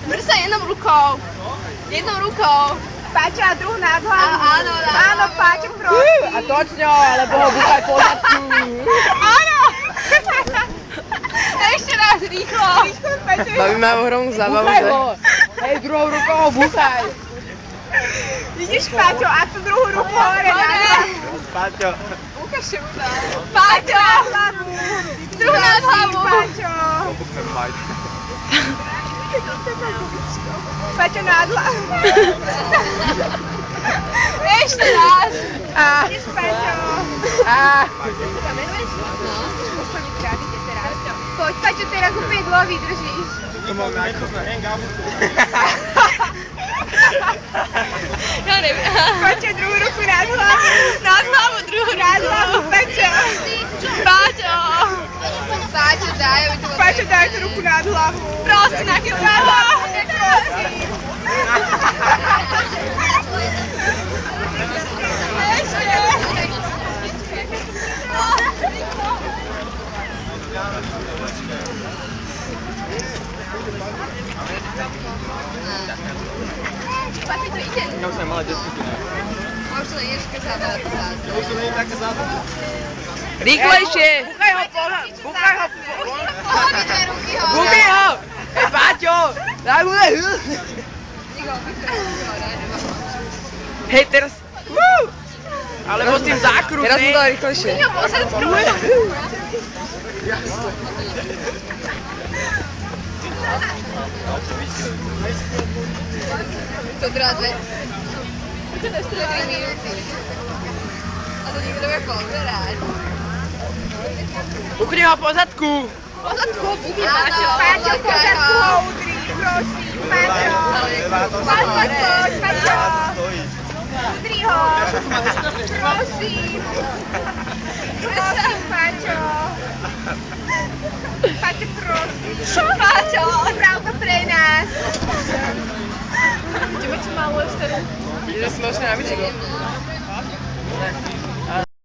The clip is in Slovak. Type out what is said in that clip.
Prsa jednou rukou. Jednou rukou. Páťo a druhú nad hlavu. Áno, áno, Páťo, prosím. A točno, alebo ho búchaj po zadku. Áno. Ešte raz, rýchlo. Bavíme ho hrom zábavu, Búchaj že? ho. Hej, druhou rukou ho búchaj. Vidíš, Páťo, a tú druhú ruku hore na hlavu. Páťo. Ukážte mu to. Páťo. Druhú nad hlavu. Páťo. Obuknem majt. Páťo nad hlavu. Ešte raz. Vidíš, Páťo. Poď, Páťo, teraz úplne dlho vydržíš. To mám najko. Ja neviem. Páťo, druhú ruku nad hlavu. Nad hlavu, druhú Nad hlavu, Páťo. Páťo. Páťo, daj, aby to bolo. Páťo, daj tú ruku nad hlavu. Prosím, na keď hlava. Papi, to ide. Ja už som mala detský kino. Možno Ježka zabáva. Už som bol také zábavy. Rýchlejšie. Búchaj ho po... Búchaj ho. Hej, Páťo. Daj mu ne. Hej, teraz... Alebo s tým zákrut, Teraz mu dal rýchlejšie. To trvá 3 minúty. A to nikto bude pozerať. Uchni ho po zadku. Po zadku obudí, Páťo, po zadku ho udri, prosím, Páťo. Páťo, Páťo. Udri ho. Prosím. Prosím, Páťo. Páťo, prosím. Páťo. Správka pre nás. Ideme čo malú ešte. Ide si možno na bicyklu.